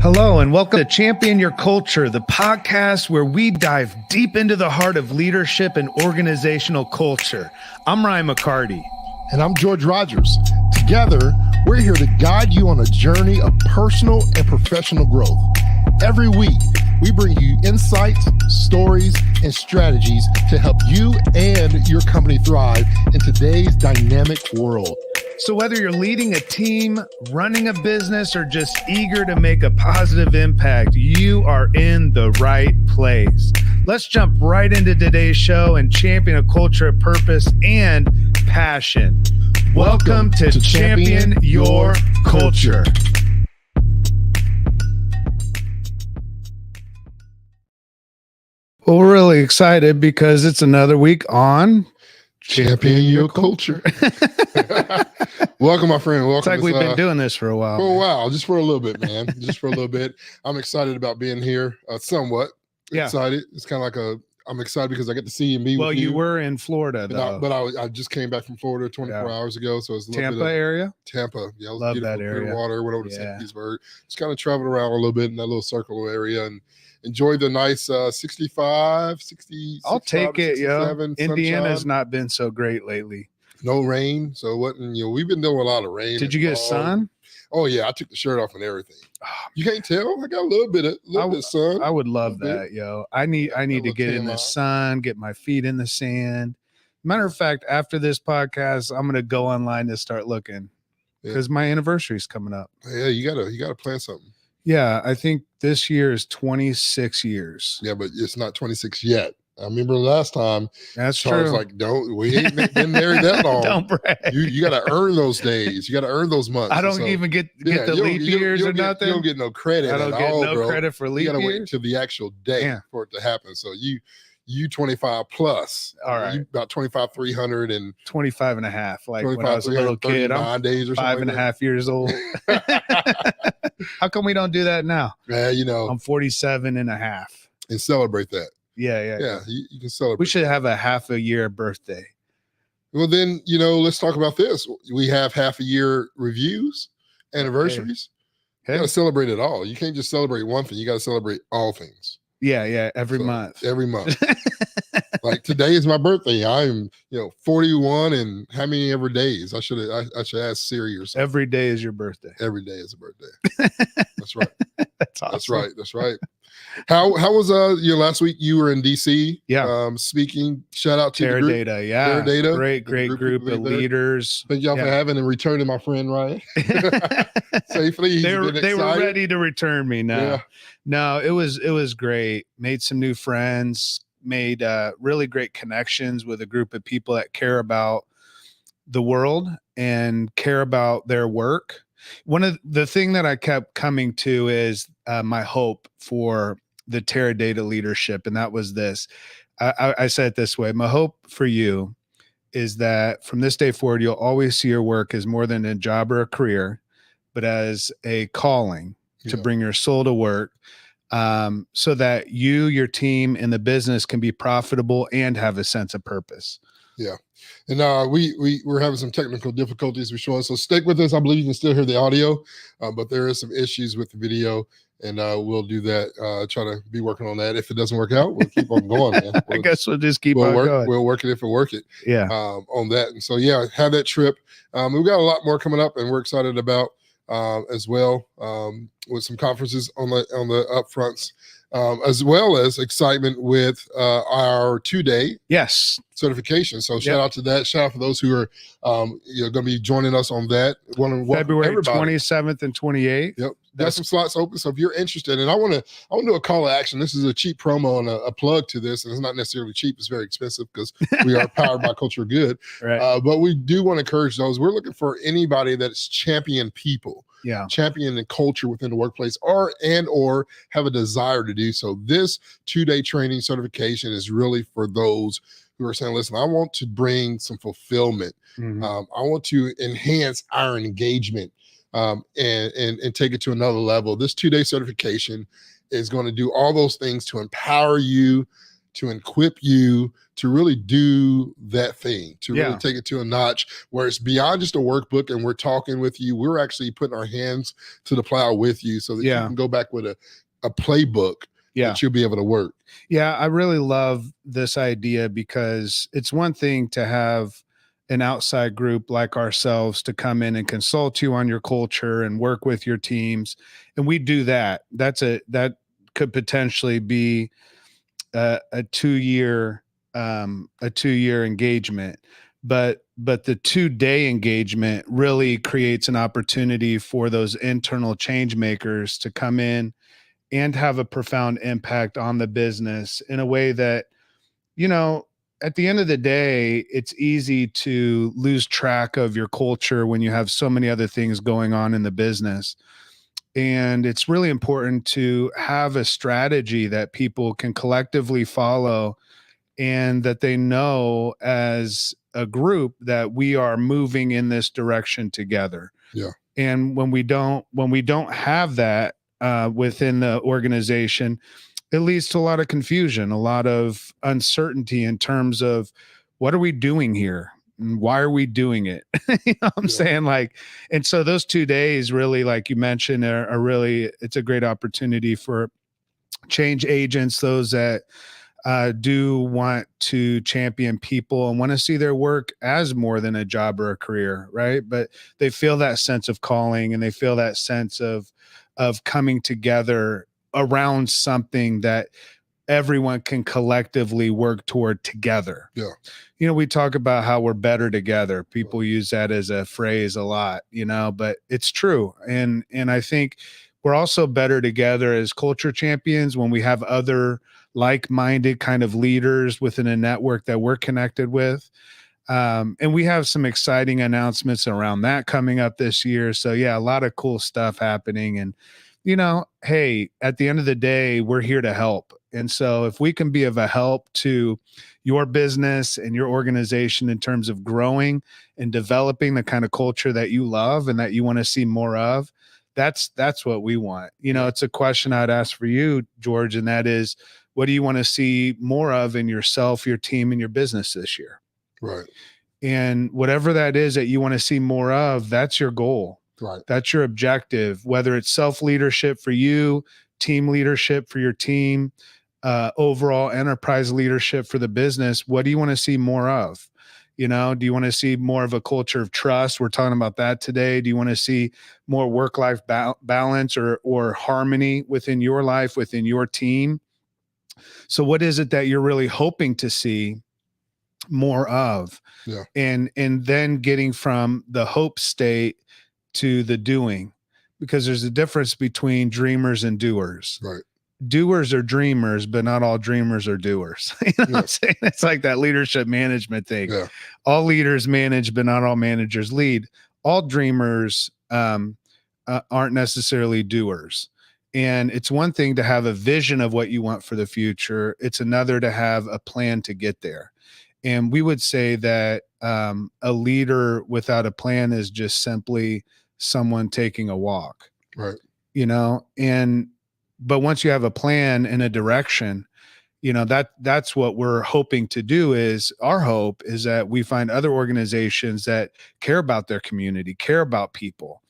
Hello and welcome to Champion Your Culture, the podcast where we dive deep into the heart of leadership and organizational culture. I'm Ryan McCarty. And I'm George Rogers. Together, we're here to guide you on a journey of personal and professional growth. Every week, we bring you insights, stories, and strategies to help you and your company thrive in today's dynamic world. So whether you're leading a team, running a business, or just eager to make a positive impact, you are in the right place. Let's jump right into today's show and champion a culture of purpose and passion. Welcome to Champion Your Culture. Well, we're really excited because it's another week on Champion Your Culture. Welcome, my friend. Welcome. It's like we've been doing this for a while. For a while, just for a little bit, man. Just for a little bit. I'm excited about being here. Somewhat excited. It's kind of like I'm excited because I get to see you and be with you. Well, you were in Florida, though. But I just came back from Florida 24 hours ago. So it's a little Tampa area? Tampa. Yeah, it was love beautiful. that area. Clear water. Went over to St. Petersburg. Just kind of traveled around a little bit in that little circle area and enjoyed the nice 65, 60. I'll take it, yo. Indiana's sunshine. not been so great lately. No rain, so it wasn't. We've been doing a lot of rain. Did you get sun? Oh yeah, I took the shirt off and everything. You can't tell. I got a little bit of sun. I would love that, yo. I need to get in the sun, get my feet in the sand. Matter of fact, after this podcast, I'm gonna go online to start looking because my anniversary is coming up. Yeah, you gotta plan something. Yeah, I think this year is 26 years. Yeah, but it's not 26 yet. I remember last time. That's Charles true. Like, we ain't been married that long. Don't brag. You got to earn those days. You got to earn those months. I don't even get the leap years or nothing. You don't get no credit. I don't get no credit for leap years. You got to wait till the actual day for it to happen. So you 25 plus. All right. You about 25, 300 and 25 and a half. Like when I was a little kid, I'm days or 5.5 years old. How come we don't do that now? Yeah, I'm 47 and a half. And celebrate that. Yeah. You can celebrate. We should have a half a year birthday. Well, then, let's talk about this. We have half a year reviews, anniversaries. You got to celebrate it all. You can't just celebrate one thing. You got to celebrate all things. Yeah. Every month. Every month. Like today is my birthday. I'm, 41 and how many ever days? I should ask Siri or something. Every day is your birthday. Every day is a birthday. That's right. That's awesome. That's right. How was your last week? You were in DC. Yeah. Speaking. Shout out to Teradata. Yeah. Teradata. Great group of leaders. Thank y'all for having and returning my friend Ryan safely. They were ready to return me now. Yeah. No, it was great. Made some new friends. Made really great connections with a group of people that care about the world and care about their work. One of the thing that I kept coming to is my hope for the Teradata leadership. And that was this. I said it this way. My hope for you is that from this day forward, you'll always see your work as more than a job or a career, but as a calling to bring your soul to work. So that you, your team, and the business can be profitable and have a sense of purpose. Yeah. And we're having some technical difficulties with Sean, so stick with us. I believe you can still hear the audio, but there is some issues with the video, and we'll do that. Try to be working on that. If it doesn't work out, we'll keep on going, man. I guess we'll just keep on going. We'll work it if it work it. Yeah. On that. And so, have that trip. We've got a lot more coming up, and we're excited about as well, with some conferences on the upfronts, as well as excitement with our 2-day certification. So shout out to that. Shout out for those who are going to be joining us on that. February 27th and 28th. Yep. Got some slots open. So if you're interested, and I want to do a call to action. This is a cheap promo and a plug to this, and it's not necessarily cheap. It's very expensive because we are powered by Culture Good. Right. But we do want to encourage those. We're looking for anybody that's champion people. Yeah. Champion the culture within the workplace or have a desire to do so. This 2-day training certification is really for those who are saying, listen, I want to bring some fulfillment. Mm-hmm. I want to enhance our engagement and take it to another level. This 2-day certification is going to do all those things to empower you to equip you to really do that thing, to really Yeah. take it to a notch where it's beyond just a workbook and we're talking with you. We're actually putting our hands to the plow with you so that you Yeah. can go back with a playbook Yeah. that you'll be able to work. Yeah. I really love this idea because it's one thing to have an outside group like ourselves to come in and consult you on your culture and work with your teams. And we do that. That could potentially be a 2 year engagement, but the 2 day engagement really creates an opportunity for those internal change makers to come in and have a profound impact on the business in a way that, you know, at the end of the day, it's easy to lose track of your culture when you have so many other things going on in the business. And it's really important to have a strategy that people can collectively follow and that they know as a group that we are moving in this direction together. Yeah. And when we don't have that within the organization, it leads to a lot of confusion, a lot of uncertainty in terms of what are we doing here? And why are we doing it? You know what I'm saying? Like, and so those 2 days really, like you mentioned, are really, it's a great opportunity for change agents, those that do want to champion people and want to see their work as more than a job or a career, right? But they feel that sense of calling and they feel that sense of coming together around something that everyone can collectively work toward together. Yeah. You know, we talk about how we're better together. People use that as a phrase a lot, you know, but it's true. And I think we're also better together as culture champions when we have other like-minded kind of leaders within a network that we're connected with. And we have some exciting announcements around that coming up this year. So yeah, a lot of cool stuff happening. And, you know, hey, at the end of the day, we're here to help. And so if we can be of a help to your business and your organization in terms of growing and developing the kind of culture that you love and that you want to see more of, that's what we want. You know, it's a question I'd ask for you, George, and that is, what do you want to see more of in yourself, your team, and your business this year? Right. And whatever that is that you want to see more of, that's your goal. Right. That's your objective, whether it's self-leadership for you, team leadership for your team, overall enterprise leadership for the business. What do you want to see more of? You know, do you want to see more of a culture of trust? We're talking about that today. Do you want to see more work-life balance or harmony within your life, within your team? So what is it that you're really hoping to see more of? Yeah. And then getting from the hope state to the doing, because there's a difference between dreamers and doers. Right. Doers are dreamers, but not all dreamers are doers. You know what I'm saying? It's like that leadership management thing. Yeah. All leaders manage, but not all managers lead. All dreamers aren't necessarily doers. And it's one thing to have a vision of what you want for the future. It's another to have a plan to get there. And we would say that a leader without a plan is just simply someone taking a walk. Right. You know, but once you have a plan and a direction, you know, that's what we're hoping to do. Is our hope is that we find other organizations that care about their community, care about people,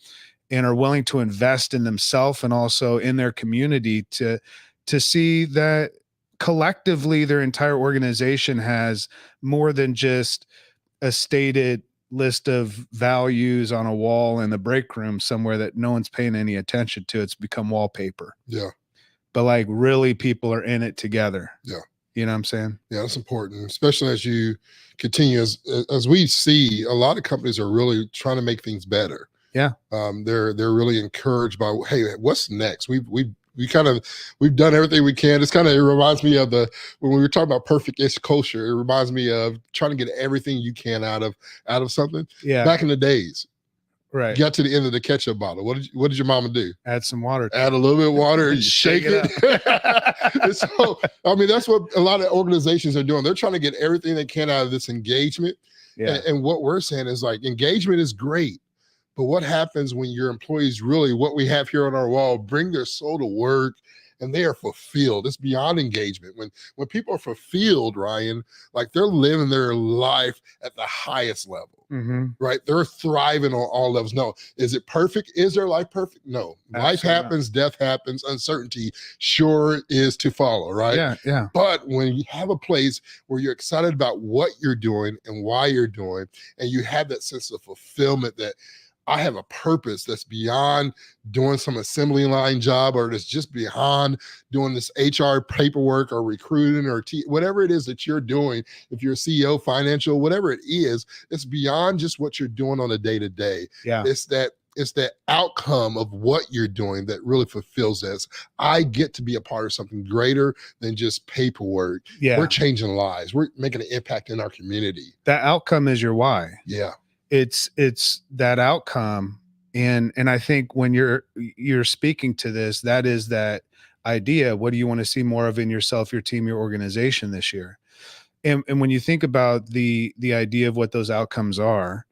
and are willing to invest in themselves and also in their community to see that collectively their entire organization has more than just a stated list of values on a wall in the break room somewhere that no one's paying any attention to. It's become wallpaper. Yeah. But like really people are in it together. Yeah. You know what I'm saying? Yeah, that's important, especially as you continue. As we see, a lot of companies are really trying to make things better. Yeah. They're really encouraged by, hey, what's next? We've done everything we can. It reminds me of when we were talking about perfect-ish culture. It reminds me of trying to get everything you can out of something. Yeah. Back in the days, right. Got to the end of the ketchup bottle. What did your mama do? Add some water. Add a little bit of water and shake it. And so, I mean, that's what a lot of organizations are doing. They're trying to get everything they can out of this engagement. Yeah. And what we're saying is, like, engagement is great. But what happens when your employees really, what we have here on our wall, bring their soul to work and they are fulfilled. It's beyond engagement. When people are fulfilled, Ryan, like they're living their life at the highest level. Mm-hmm. Right? They're thriving on all levels. No, is it perfect? Is their life perfect? No. Life Absolutely not. happens, death happens, uncertainty sure is to follow, right? Yeah. But when you have a place where you're excited about what you're doing and why you're doing, and you have that sense of fulfillment that I have a purpose that's beyond doing some assembly line job, or that's just beyond doing this HR paperwork or recruiting or whatever it is that you're doing. If you're a CEO, financial, whatever it is, it's beyond just what you're doing on a day to day. Yeah. It's that outcome of what you're doing that really fulfills us. I get to be a part of something greater than just paperwork. Yeah. We're changing lives. We're making an impact in our community. That outcome is your why. Yeah. It's that outcome. And I think when you're speaking to this, that is that idea. What do you want to see more of in yourself, your team, your organization this year? And when you think about the idea of what those outcomes are,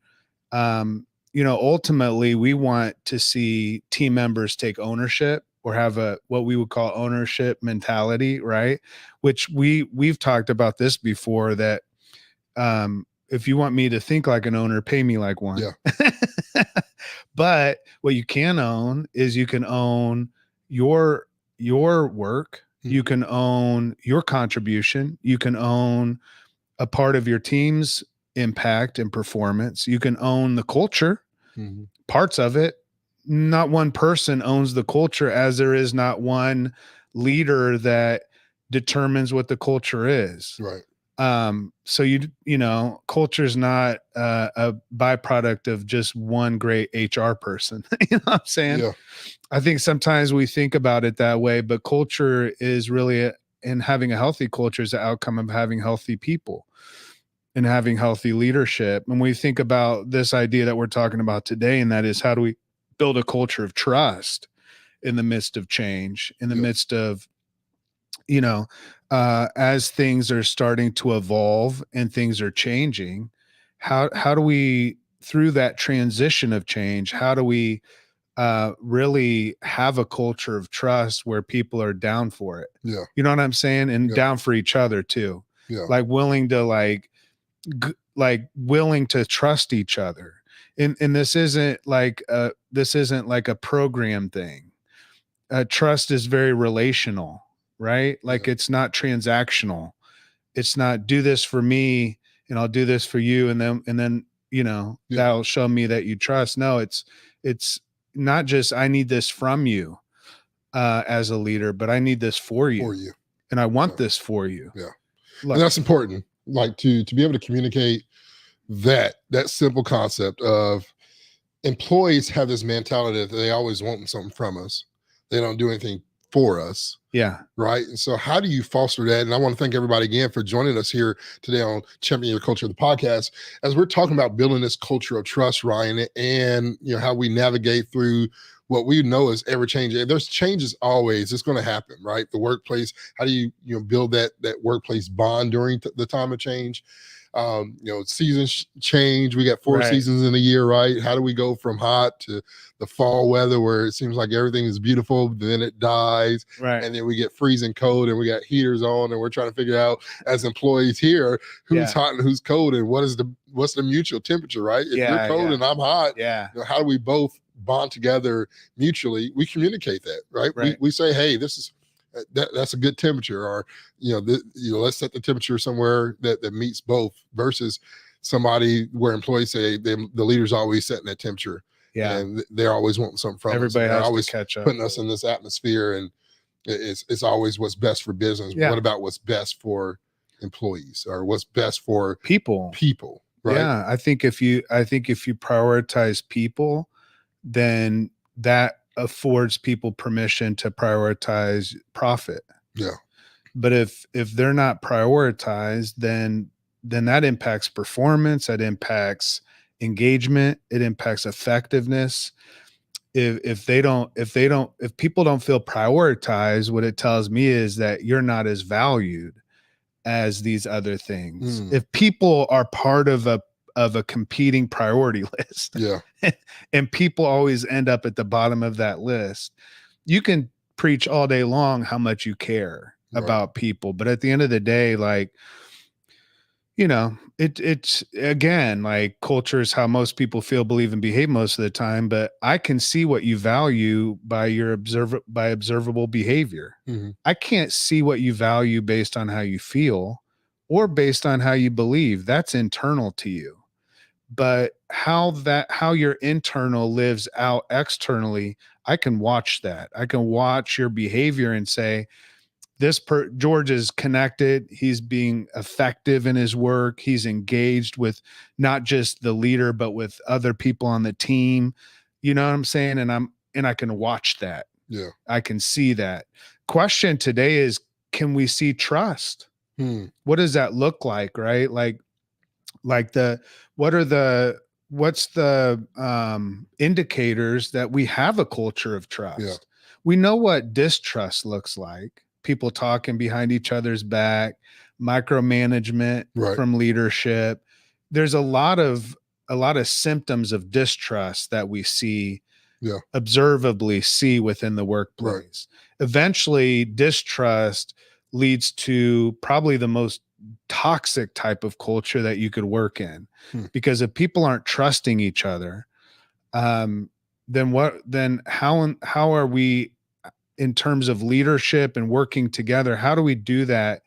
ultimately we want to see team members take ownership or have what we would call ownership mentality, right? Which we've talked about this before, that if you want me to think like an owner, pay me like one. Yeah. But what you can own is you can own your work. Mm-hmm. You can own your contribution. You can own a part of your team's impact and performance. You can own the culture, mm-hmm. parts of it. Not one person owns the culture, as there is not one leader that determines what the culture is. Right. So culture is not a byproduct of just one great HR person. You know what I'm saying? Yeah. I think sometimes we think about it that way, but culture is really, and having a healthy culture is the outcome of having healthy people and having healthy leadership. And we think about this idea that we're talking about today, and that is, how do we build a culture of trust in the midst of change, in the midst of, as things are starting to evolve and things are changing, how do we, through that transition of change, how do we really have a culture of trust where people are down for it? Yeah. You know what I'm saying? And down for each other too. Yeah. Like willing to willing to trust each other. And this isn't like a program thing. Trust is very relational, right? Like it's not transactional. It's not do this for me and I'll do this for you. And then, that'll show me that you trust. No, it's not just, I need this from you as a leader, but I need this for you. And I want this for you. Yeah. And that's important. Like to be able to communicate that simple concept of employees have this mentality that they always want something from us. They don't do anything for us. Yeah. Right. And so how do you foster that? And I want to thank everybody again for joining us here today on Championing Your Culture, the podcast, as we're talking about building this culture of trust, Ryan, and how we navigate through what we know is ever changing. There's changes always. It's going to happen, right? The workplace. How do you build that workplace bond during the time of change? Seasons change. We got 4 seasons in a year, right? How do we go from hot to the fall weather where it seems like everything is beautiful, then it dies, right? And then we get freezing cold, and we got heaters on, and we're trying to figure out as employees here who's hot and who's cold, and what's the mutual temperature, right? If you're cold and I'm hot, how do we both bond together mutually? We communicate that, right? We say, hey, this is. That's a good temperature, or let's set the temperature somewhere that meets both, versus somebody where employees say the leader's always setting that temperature, and they're always wanting something from everybody us. They're has always to catch up, putting us in this atmosphere, and it's always what's best for business. What about what's best for employees, or what's best for people, right? Yeah, I think if you prioritize people, then that affords people permission to prioritize profit. Yeah. But if they're not prioritized, then that impacts performance, that impacts engagement, it impacts effectiveness. If people don't feel prioritized, what it tells me is that you're not as valued as these other things. If people are part of a competing priority list, and people always end up at the bottom of that list, you can preach all day long how much you care Right. about people, but at the end of the day, like, it's again, like, culture is how most people feel, believe, and behave most of the time. But I can see what you value by by observable behavior. Hmm. I can't see what you value based on how you feel or based on how you believe. That's internal to you. But how your internal lives out externally, I can watch that. I can watch your behavior and say, George is connected. He's being effective in his work. He's engaged with not just the leader, but with other people on the team. You know what I'm saying? And I can watch that. Yeah. I can see that. Question today is, can we see trust? Hmm. What does that look like? Right? Like the what are the what's the indicators that we have a culture of Yeah. trust? We know what distrust looks like: people talking behind each other's back, micromanagement Right. from leadership. There's a lot of symptoms of distrust that we see, Yeah. observably see within the Right. workplace. Eventually, distrust leads to probably the most toxic type of culture that you could work in. Hmm. Because if people aren't trusting each other, um, then how are we, in terms of leadership and working together, how do we do that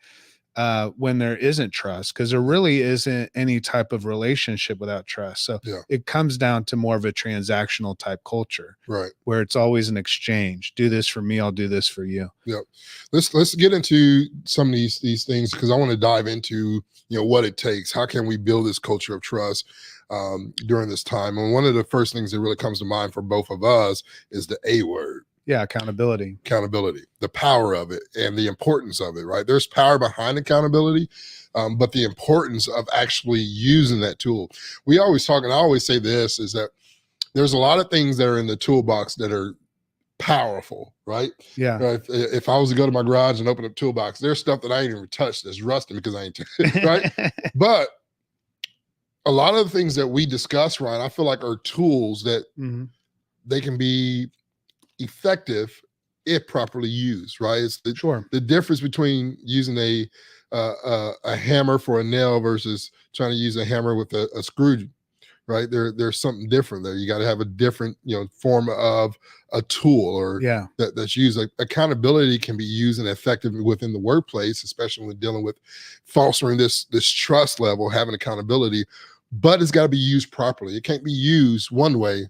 when there isn't trust? Because there really isn't any type of relationship without trust. So Yeah. it comes down to more of a transactional type culture Right. where it's always an exchange. Do this for me, I'll do this for you. Yep. Let's get into some of these things, because I want to dive into what it takes. How can we build this culture of trust during this time? And one of the first things that really comes to mind for both of us is the A word. Yeah, accountability. Accountability, the power of it and the importance of it, right? There's power behind accountability, but the importance of actually using that tool. We always talk, and I always say this, is that there's a lot of things that are in the toolbox that are powerful, right? Yeah. If I was to go to my garage and open up toolbox, there's stuff that I ain't even touched that's rusting because I ain't, right? But a lot of the things that we discuss, Ryan, I feel like are tools that Mhm. they can be effective if properly used, right? It's Sure. the difference between using a hammer for a nail versus trying to use a hammer with a screw, right? There's something different there. You got to have a different form of a tool or Yeah. that's used. Like, accountability can be used and effective within the workplace, especially when dealing with fostering this trust level, having accountability, but it's got to be used properly. It can't be used one way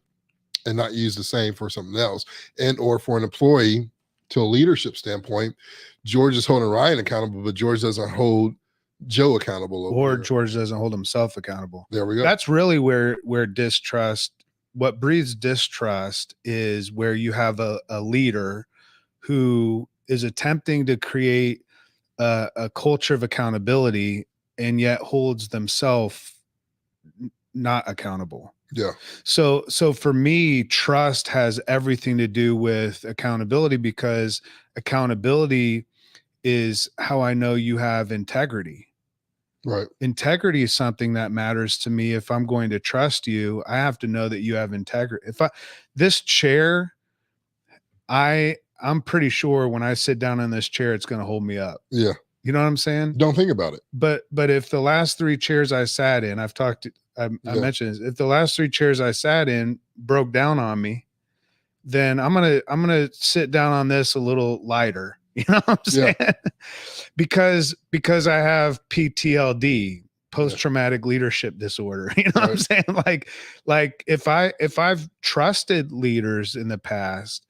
and not use the same for something else. And or for an employee, to a leadership standpoint, George is holding Ryan accountable, but George doesn't hold Joe accountable over Or here. George doesn't hold himself accountable. There we go. That's really where distrust, what breeds distrust is where you have a leader who is attempting to create a culture of accountability and yet holds themselves not accountable. Yeah. So for me, trust has everything to do with accountability, because accountability is how I know you have integrity. Right. Integrity is something that matters to me. If I'm going to trust you, I have to know that you have integrity. This chair, I'm pretty sure when I sit down in this chair, it's going to hold me up. Yeah. You know what I'm saying? Don't think about it. But if the last 3 chairs I sat in, I mentioned this, if the last 3 chairs I sat in broke down on me, then I'm gonna sit down on this a little lighter. You know what I'm saying? Yeah. because I have PTLD, post-traumatic leadership disorder. You know what I'm saying? Like if I've trusted leaders in the past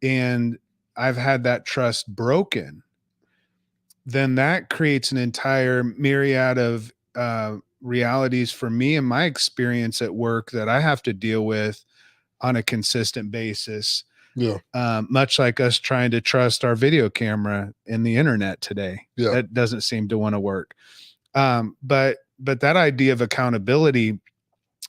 and I've had that trust broken, then that creates an entire myriad of realities for me and my experience at work that I have to deal with on a consistent basis. Yeah. Much like us trying to trust our video camera and the internet today. Yeah. That doesn't seem to want to work. But that idea of accountability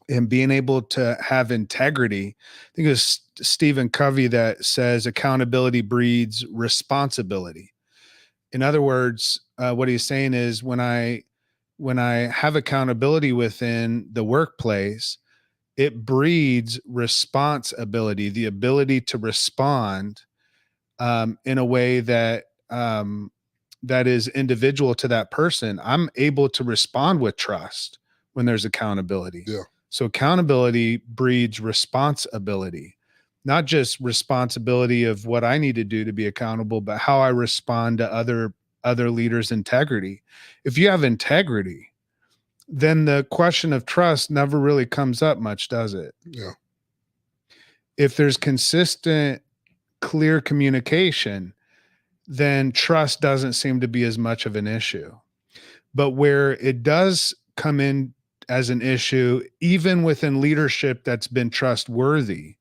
and being able to have integrity, I think it was Stephen Covey that says accountability breeds responsibility. In other words, what he's saying is when I have accountability within the workplace, it breeds responsibility, the ability to respond in a way that that is individual to that person, I'm able to respond with trust when there's accountability. Yeah. So accountability breeds responsibility, not just responsibility of what I need to do to be accountable, but how I respond to other leaders' integrity. If you have integrity, then the question of trust never really comes up much, does it? Yeah. If there's consistent, clear communication, then trust doesn't seem to be as much of an issue. But where it does come in as an issue, even within leadership that's been trustworthy,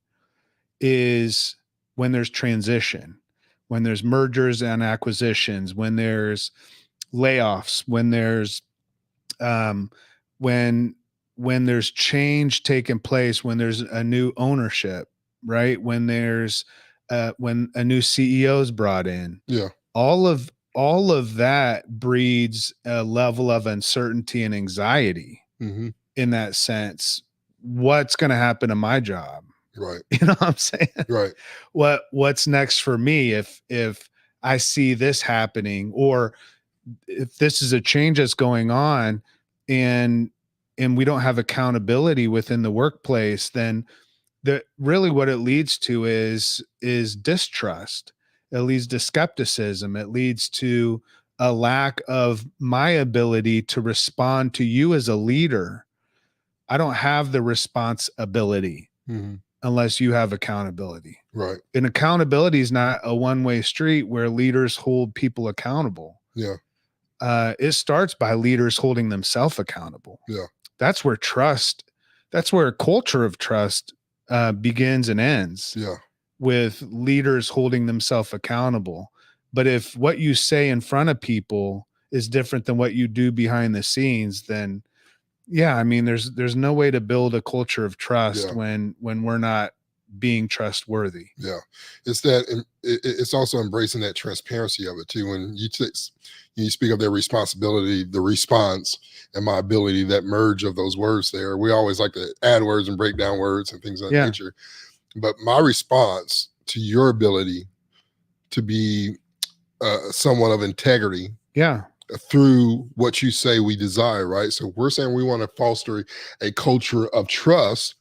is when there's transition, when there's mergers and acquisitions, when there's layoffs, when there's um, when when there's change taking place, when there's a new ownership, right? When a new CEO is brought in, Yeah. all of that breeds a level of uncertainty and anxiety Mm-hmm. in that sense. What's going to happen to my job? Right. You know what I'm saying? Right. What's next for me if I see this happening, or if this is a change that's going on, and we don't have accountability within the workplace, then really what it leads to is distrust. It leads to skepticism. It leads to a lack of my ability to respond to you as a leader. I don't have the responsibility Mm-hmm. unless you have accountability. Right. And accountability is not a one-way street where leaders hold people accountable. Yeah. It starts by leaders holding themselves accountable. Yeah. That's where a culture of trust begins and ends, Yeah. with leaders holding themselves accountable. But if what you say in front of people is different than what you do behind the scenes, then yeah, I mean, there's no way to build a culture of trust Yeah. when we're not being trustworthy. Yeah, it's that, and it's also embracing that transparency of it too. When you speak of their responsibility, the response, and my ability, that merge of those words there. We always like to add words and break down words and things of that Yeah. nature. But my response to your ability to be someone of integrity Yeah. through what you say we desire, right? So we're saying we want to foster a culture of trust,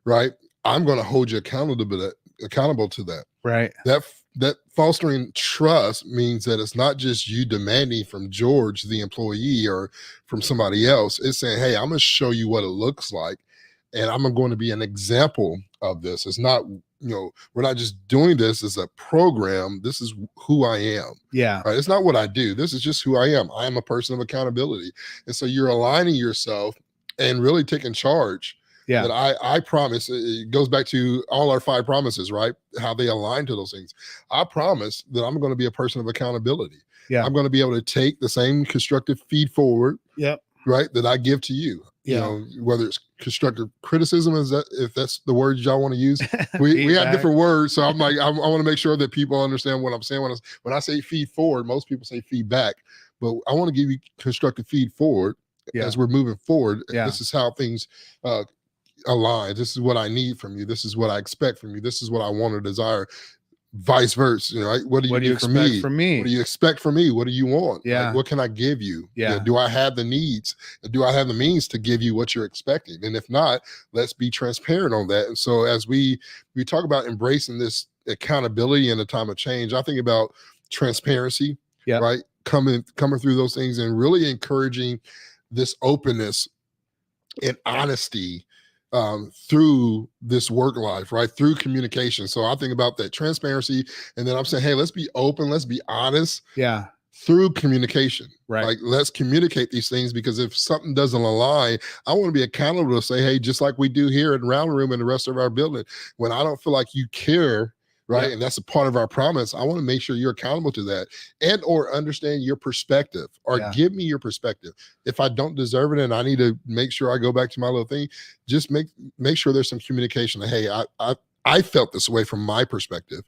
right? I'm going to hold you accountable to that. Right. That fostering trust means that it's not just you demanding from George, the employee, or from somebody else. It's saying, hey, I'm going to show you what it looks like, and I'm going to be an example of this. It's not, we're not just doing this as a program. This is who I am. Yeah. Right? It's not what I do. This is just who I am. I am a person of accountability. And so you're aligning yourself and really taking charge. Yeah. That I promise, it goes back to all our 5 promises, right? How they align to those things. I promise that I'm going to be a person of accountability. Yeah. I'm going to be able to take the same constructive feed forward, Yep. right, that I give to you. Yeah. Whether it's constructive criticism, if that's the word y'all want to use. We have different words. So I'm like, I want to make sure that people understand what I'm saying. When I say feed forward, most people say feedback, but I want to give you constructive feed forward as we're moving forward. Yeah. This is how things align. This is what I need from you. This is what I expect from you. This is what I want or desire. Vice versa, right? What do you need from me? What do you expect from me? What do you want? Yeah. Like, what can I give you? Yeah. Do I have the needs? Do I have the means to give you what you're expecting? And if not, let's be transparent on that. And so as we talk about embracing this accountability in a time of change, I think about transparency, right? Coming through those things and really encouraging this openness and honesty through this work life, right? Through communication. So I think about that transparency, and then I'm saying, hey, let's be open, let's be honest. Yeah. Through communication, right? Like, let's communicate these things, because if something doesn't align, I want to be accountable to say, hey, just like we do here in Round Room and the rest of our building, when I don't feel like you care, right? And that's a part of our promise. I want to make sure you're accountable to that, and or understand your perspective, or give me your perspective. If I don't deserve it and I need to make sure I go back to my little thing, just make sure there's some communication. Like, hey, I felt this way from my perspective.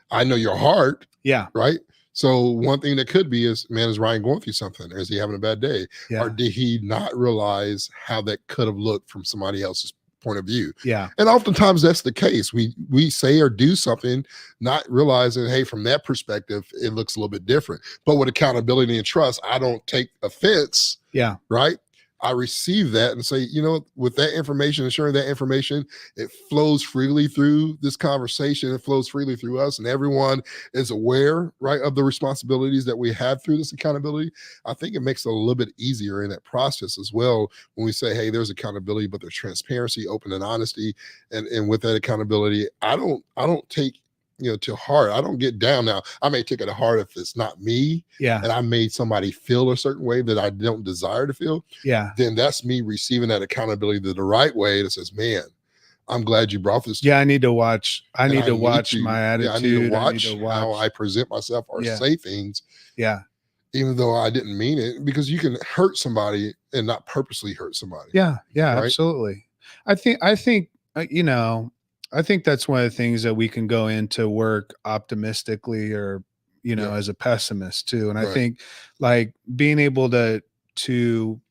I know your heart. Yeah. Right. So one thing that could be is, man, is Ryan going through something? Or is he having a bad day? Or did he not realize how that could have looked from somebody else's point of view. Yeah. And oftentimes that's the case. We say or do something, not realizing, hey, from that perspective, it looks a little bit different. But with accountability and trust, I don't take offense. Yeah. Right. I receive that and say, you know, with that information and sharing that information, it flows freely through this conversation. It flows freely through us, and everyone is aware, right, of the responsibilities that we have through this accountability. I think it makes it a little bit easier in that process as well when we say, hey, there's accountability, but there's transparency, open and honesty, and with that accountability, I don't take to heart. I don't get down. Now, I may take it to heart if it's not me, Yeah. and I made somebody feel a certain way that I don't desire to feel. Yeah. Then that's me receiving that accountability the right way that says, man, I'm glad you brought this to Yeah. me. I need to watch. I need to watch my Yeah, attitude. I need to watch how I present myself or say things. Yeah. Even though I didn't mean it, because you can hurt somebody and not purposely hurt somebody. Yeah. Yeah. Right? Absolutely. I think, I think that's one of the things that we can go into work optimistically or, as a pessimist too. And I think like being able to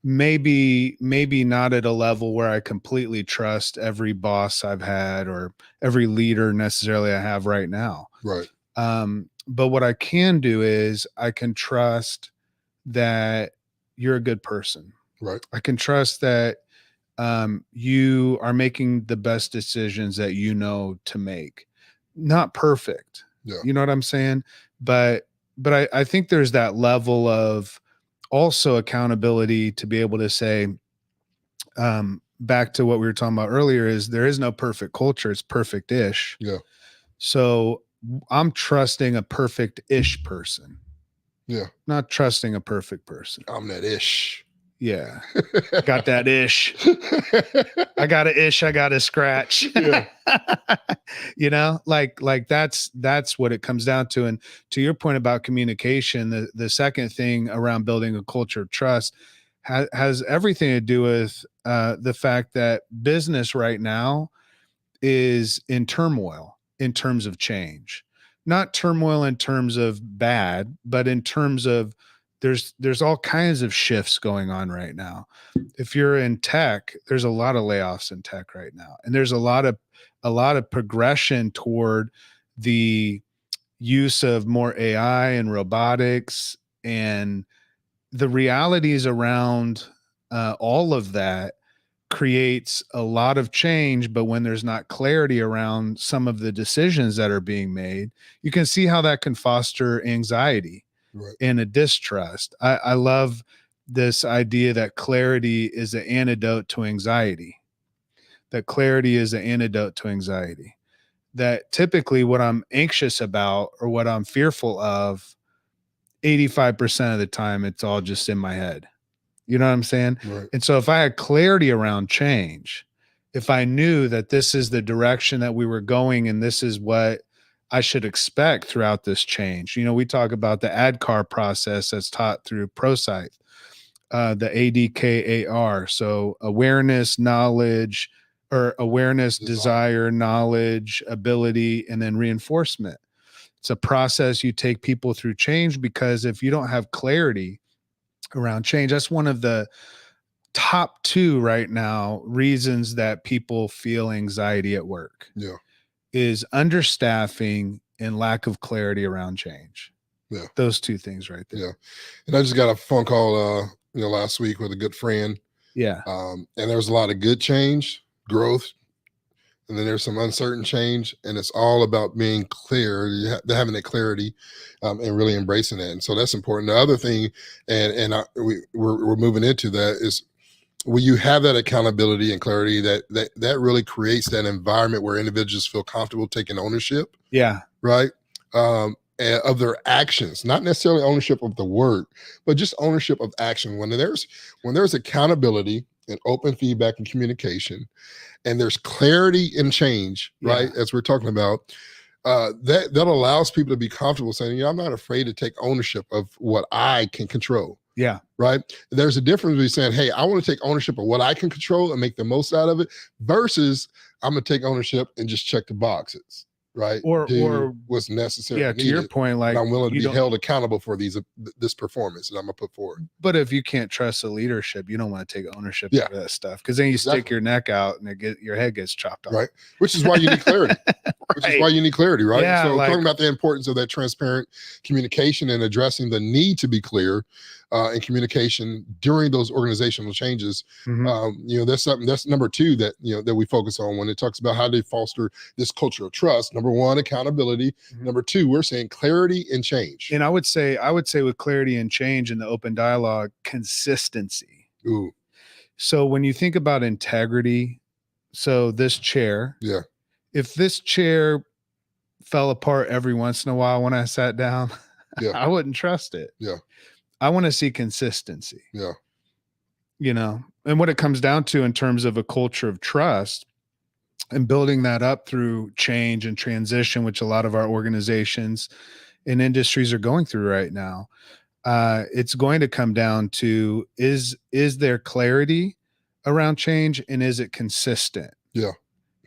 maybe not at a level where I completely trust every boss I've had or every leader necessarily I have right now. Right. But what I can do is I can trust that you're a good person. Right. I can trust that you are making the best decisions that you know to make. Not perfect. Yeah. You know what I'm saying? But I think there's that level of also accountability to be able to say, back to what we were talking about earlier, is there is no perfect culture. It's perfect-ish. Yeah. So I'm trusting a perfect-ish person. Yeah. Not trusting a perfect person. I'm that ish. Yeah. Got that ish. I got a ish. I got a scratch. Yeah. Like that's what it comes down to. And to your point about communication, the second thing around building a culture of trust has everything to do with the fact that business right now is in turmoil in terms of change. Not turmoil in terms of bad, but in terms of there's all kinds of shifts going on right now. If you're in tech, there's a lot of layoffs in tech right now. And there's a lot of progression toward the use of more AI and robotics, and the realities around all of that creates a lot of change. But when there's not clarity around some of the decisions that are being made, you can see how that can foster anxiety. Right. And a distrust. I love this idea that clarity is an antidote to anxiety. That clarity is an antidote to anxiety. That typically what I'm anxious about or what I'm fearful of, 85% of the time, it's all just in my head. You know what I'm saying? Right. And so if I had clarity around change, if I knew that this is the direction that we were going and this is what I should expect throughout this change. We talk about the ADKAR process that's taught through ProScythe, the ADKAR. So awareness, knowledge, or awareness, desire, knowledge, ability, and then reinforcement. It's a process you take people through change, because if you don't have clarity around change, that's one of the top 2 right now reasons that people feel anxiety at work. Yeah. Is understaffing and lack of clarity around change. Yeah. Those 2 things right there. Yeah. And I just got a phone call, last week with a good friend. Yeah. And there was a lot of good change, growth, and then there's some uncertain change, and it's all about being clear, having that clarity, and really embracing that. And so that's important. The other thing, we're moving into that, is when you have that accountability and clarity, that really creates that environment where individuals feel comfortable taking ownership. Yeah. Right. Of their actions, not necessarily ownership of the word, but just ownership of action. When there's accountability and open feedback and communication, and there's clarity in change, right? As we're talking about, that allows people to be comfortable saying, I'm not afraid to take ownership of what I can control. Yeah. Right. There's a difference between saying, hey, I want to take ownership of what I can control and make the most out of it, versus I'm going to take ownership and just check the boxes. right? Do or what's necessary yeah, and to your needed, point, but like I'm willing to you be don't. held accountable for this performance that I'm gonna put forward. But if you can't trust the leadership, you don't want to take ownership Yeah, of that stuff, because then you stick exactly. your neck out and your head gets chopped off. Right. Which is why you need clarity. Which is Right. why you need clarity, right? Yeah, So like talking about the importance of that transparent communication and addressing the need to be clear in communication during those organizational changes. mhm. That's something that's number two that that we focus on when it talks about how to foster this culture of trust. Number one, accountability. Mhm. Number two, we're saying clarity and change. And I would say with clarity and change in the open dialogue, consistency. Ooh, So when you think about integrity, so this chair, yeah, if this chair fell apart every once in a while when I sat down, yeah, I wouldn't trust it. yeah, I want to see consistency, yeah, and what it comes down to in terms of a culture of trust and building that up through change and transition, which a lot of our organizations and industries are going through right now. It's going to come down to is there clarity around change, and is it consistent? yeah,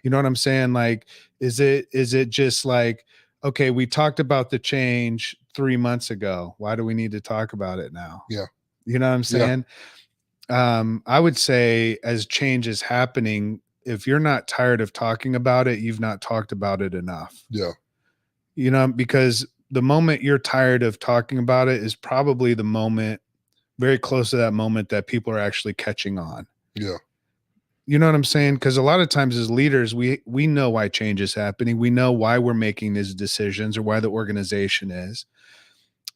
You know what I'm saying? Like, is it just like, okay, we talked about the change 3 months ago. Why do we need to talk about it now? yeah, You know what I'm yeah, saying? I would say as change is happening, if you're not tired of talking about it, you've not talked about it enough. yeah, Because the moment you're tired of talking about it is probably the moment, very close to that moment, that people are actually catching on. yeah, You know what I'm saying? Because a lot of times as leaders, we know why change is happening. We know why we're making these decisions or why the organization is.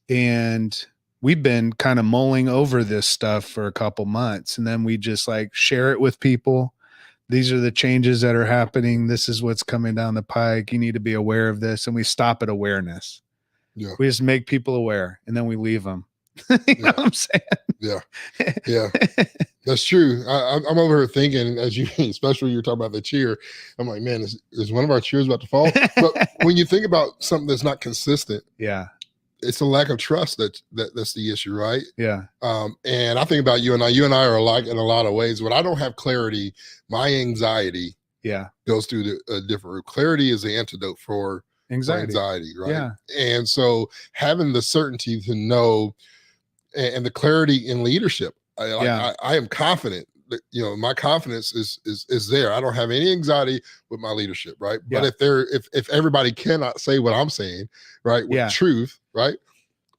And we've been kind of mulling over this stuff for a couple months. And then we just like share it with people. These are the changes that are happening. This is what's coming down the pike. You need to be aware of this. And we stop at awareness. yeah, We just make people aware and then we leave them. You know yeah, what I'm saying? yeah, yeah. That's true. I'm over here thinking, as you, especially you're talking about the cheer. I'm like, man, is one of our cheers about to fall? But when you think about something that's not consistent, Yeah. it's a lack of trust that's the issue, right? Yeah. And I think about you and I. You and I are alike in a lot of ways. When I don't have clarity, my anxiety Yeah. goes through a different route. Clarity is the antidote for anxiety, right? Yeah. And so having the certainty to know and the clarity in leadership. Yeah. I am confident that my confidence is there. I don't have any anxiety with my leadership, right? But Yeah. if everybody cannot say what I'm saying, right, with Yeah. truth, right,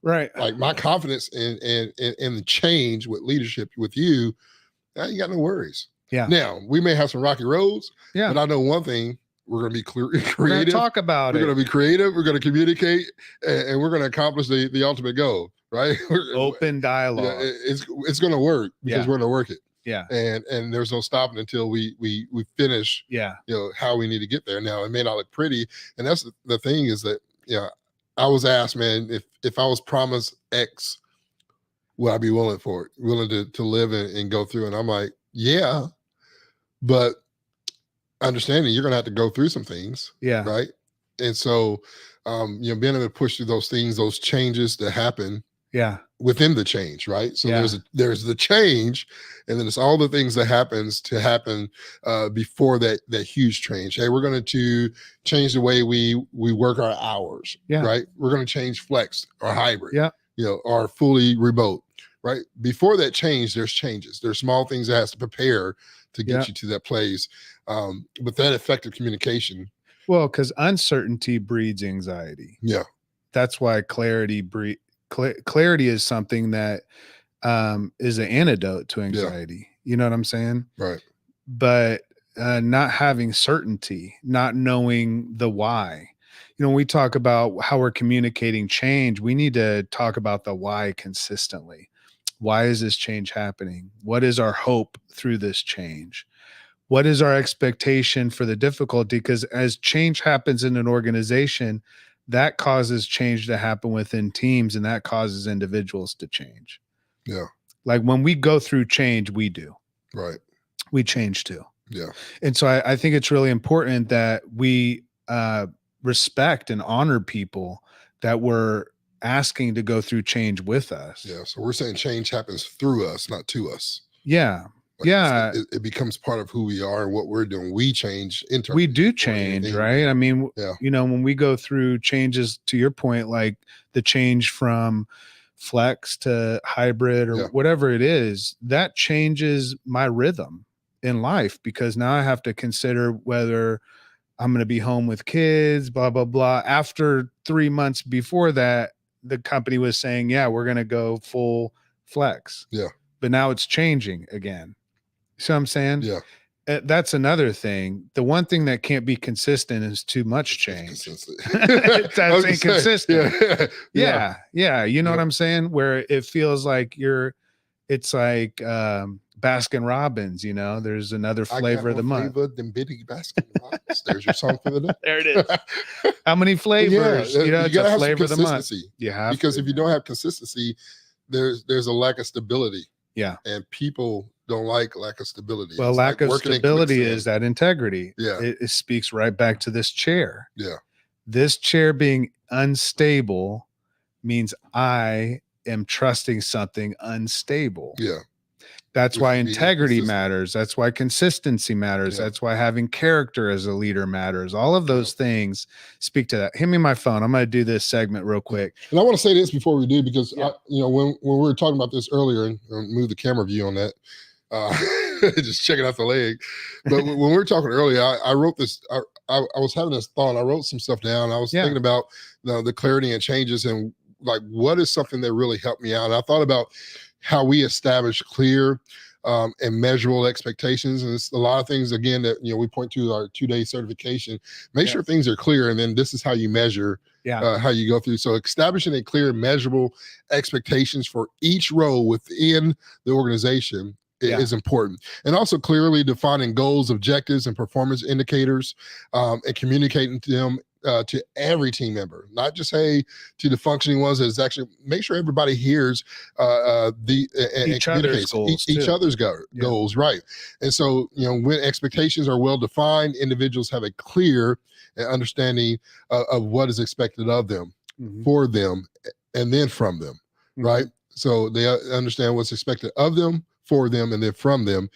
Right. like my confidence in the change with leadership with you, I ain't got no worries. Yeah. Now we may have some rocky roads, Yeah. but I know one thing: we're going to be creative. We're going to talk about We're it. going to be creative. We're going to communicate, and we're going to accomplish the ultimate goal. Right? Open dialogue. Yeah, it's going to work because we're going to work it. Yeah. And there's no stopping until we finish. Yeah. How we need to get there. Now it may not look pretty, and that's the thing is that I was asked, man, if I was promised X, would I be willing for it, willing to live and go through? And I'm like, yeah, but understanding you're going to have to go through some things. Yeah. Right. And so, being able to push through those things, those changes that happen. Yeah. Within the change, right? So Yeah. there's the change, and then it's all the things that happen before that huge change. Hey, we're going to change the way we work our hours. Yeah. Right. We're going to change flex or hybrid. Yeah. Or fully remote. Right. Before that change, there's changes. There's small things that has to prepare to get you to that place. But that effective communication. Well, because uncertainty breeds anxiety. Yeah. That's why clarity is something that is an antidote to anxiety. You know what I'm saying? Right. But not having certainty, not knowing the why. When we talk about how we're communicating change, we need to talk about the why consistently. Why is this change happening? What is our hope through this change? What is our expectation for the difficulty? Because as change happens in an organization, that causes change to happen within teams, and that causes individuals to change. Yeah. Like when we go through change, we do. Right. We change too. Yeah. And so I think it's really important that we respect and honor people that we're asking to go through change with us. Yeah. So we're saying change happens through us, not to us. Yeah. Like you said, Yeah. it becomes part of who we are and what we're doing. We change internally. We do more than change, anything. right? I mean, Yeah. when we go through changes, to your point, like the change from flex to hybrid or Yeah. whatever it is, that changes my rhythm in life, because now I have to consider whether I'm going to be home with kids, blah, blah, blah. After 3 months before that, the company was saying, yeah, we're going to go full flex. Yeah. But now it's changing again. See what I'm saying? Yeah. That's another thing. The one thing that can't be consistent is too much change. That's inconsistent. Yeah. You know what I'm saying? Where it feels like it's like Baskin Robbins, there's another flavor of the month. Than Biddy Baskin Robbins. There's your song for the day. There it is. How many flavors? You it's gotta a have flavor of some the month. consistency. You have because to, if you don't have consistency, there's a lack of stability. Yeah. And people don't like lack of stability. Well, It's lack like of working in stability quicksand. is that integrity. Yeah. It speaks right back to this chair. Yeah. This chair being unstable means I am trusting something unstable. Yeah. That's why Which is integrity inconsistent. matters. That's why consistency matters. Yeah. That's why having character as a leader matters. All of those things speak to that. Hand me my phone. I'm going to do this segment real quick. And I want to say this before we do, because Yeah. when we were talking about this earlier, and move the camera view on that, just checking out the leg. But when we were talking earlier, I wrote this. I was having this thought. I wrote some stuff down. I was thinking about the clarity and changes, and like what is something that really helped me out. And I thought about how we establish clear and measurable expectations. And it's a lot of things, again, that we point to our 2-day certification. Make sure things are clear, and then this is how you measure how you go through. So establishing a clear, measurable expectations for each role within the organization is important. And also clearly defining goals, objectives, and performance indicators, and communicating to them to every team member, not just to the functioning ones. Is actually make sure everybody hears each other's goals, each other's goals, right? And so when expectations are well defined, individuals have a clear understanding of what is expected of them, for them, and then from them, right? So they understand what's expected of them, for them, and then from them,